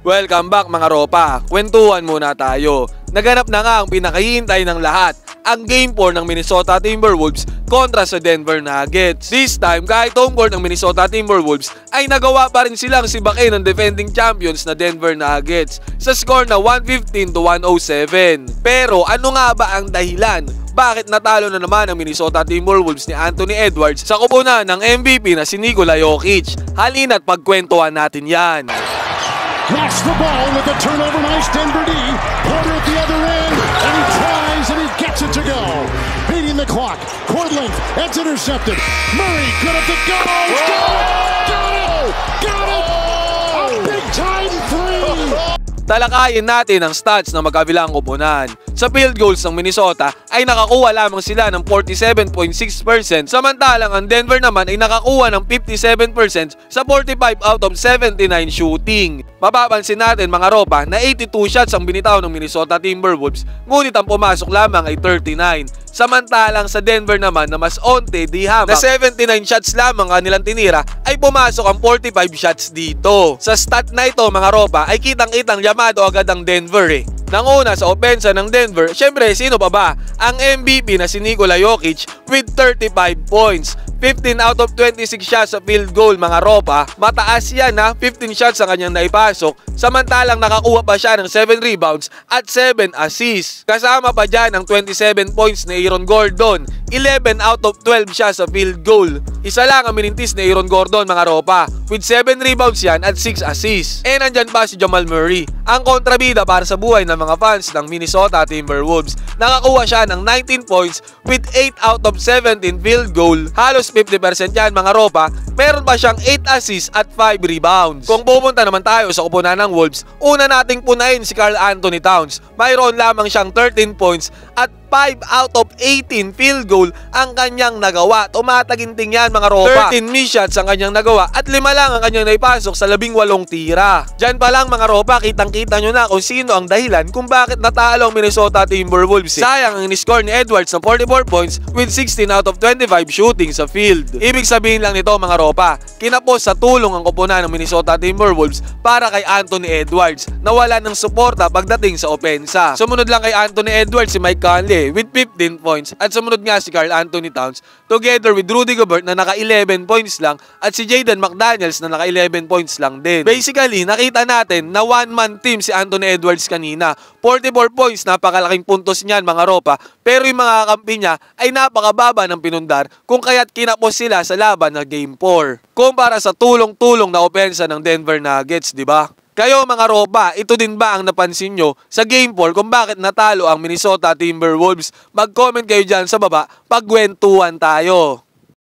Welcome back mga ropa, kwentuhan muna tayo. Naganap na nga ang pinakahihintay ng lahat, ang Game 4 ng Minnesota Timberwolves kontra sa Denver Nuggets. This time, kahit home court ng Minnesota Timberwolves ay nagawa pa rin silang sibakin ng defending champions na Denver Nuggets sa score na 115-107. Pero ano nga ba ang dahilan? Bakit natalo na naman ang Minnesota Timberwolves ni Anthony Edwards sa kupunan ng MVP na si Nikola Jokic? Halina't pagkwentuhan natin yan. Lost the ball with a turnover. Nice Denver D. Porter at the other end, and he tries and he gets it to go. Beating the clock. Court length. It's intercepted. Murray good at the go. Got it! Got it! Got it! A big time three. Talakayin natin ang stats ng magkabilang kupunan. Sa field goals ng Minnesota ay nakakuha lamang sila ng 47.6%, samantalang ang Denver naman ay nakakuha ng 57% sa 45 out of 79 shooting. Mapapansin natin mga ropa na 82 shots ang binitaw ng Minnesota Timberwolves, ngunit ang pumasok lamang ay 39. Samantalang sa Denver naman na mas onte di hamak na 79 shots lamang kanilang tinira ay pumasok ang 45 shots dito. Sa stat na ito mga ropa ay kitang-kitang llamado agad ang Denver Nanguna sa opensa ng Denver, syempre sino pa ba? Ang MVP na si Nikola Jokic with 35 points. 15 out of 26 shots sa field goal mga ropa. Mataas yan 15 shots ang kanyang naipasok. Samantalang nakakuha pa siya ng 7 rebounds at 7 assists. Kasama pa dyan ang 27 points ni Aaron Gordon. 11 out of 12 shots sa field goal. Isa lang ang minintis ni Aaron Gordon mga ropa, with 7 rebounds yan at 6 assists. E nandyan pa si Jamal Murray, ang kontrabida para sa buhay ng mga fans ng Minnesota Timberwolves. Nakakuha siya ng 19 points with 8 out of 17 field goal. Halos 50% yan mga ropa. Meron pa siyang 8 assists at 5 rebounds. Kung pupunta naman tayo sa kupunan ng Wolves, una nating punahin si Karl Anthony Towns. Mayroon lamang siyang 13 points at 5 out of 18 field goal ang kanyang nagawa. Tumataginting yan mga ropa. 13 missed shots ang kanyang nagawa at 5 lang ang kanyang naipasok sa 18 tira. Diyan pa lang mga ropa, kitang-kita nyo na kung sino ang dahilan kung bakit natalo ang Minnesota Timberwolves. Sayang ang in-score ni Edwards ng 44 points with 16 out of 25 shooting sa field. Ibig sabihin lang nito mga ropa, kinapos sa tulong ang kupunan ng Minnesota Timberwolves para kay Anthony Edwards na wala ng suporta pagdating sa opensa. Sumunod lang kay Anthony Edwards si Mike Conley with 15 points at sumunod nga si Karl Anthony Towns together with Rudy Gobert na naka 11 points lang at si Jaden McDaniels na naka 11 points lang din. Basically, nakita natin na one-man team si Anthony Edwards kanina. 44 points, napakalaking puntos niyan mga ropa, pero yung mga kakampi niya ay napakababa ng pinundar kung kaya't kinapos sila sa laban na Game 4. Kumpara sa tulong-tulong na opensa ng Denver Nuggets, di ba? Kayo mga ropa, ito din ba ang napansin nyo sa Game 4 kung bakit natalo ang Minnesota Timberwolves? Mag-comment kayo dyan sa baba, pagkwentuhan tayo.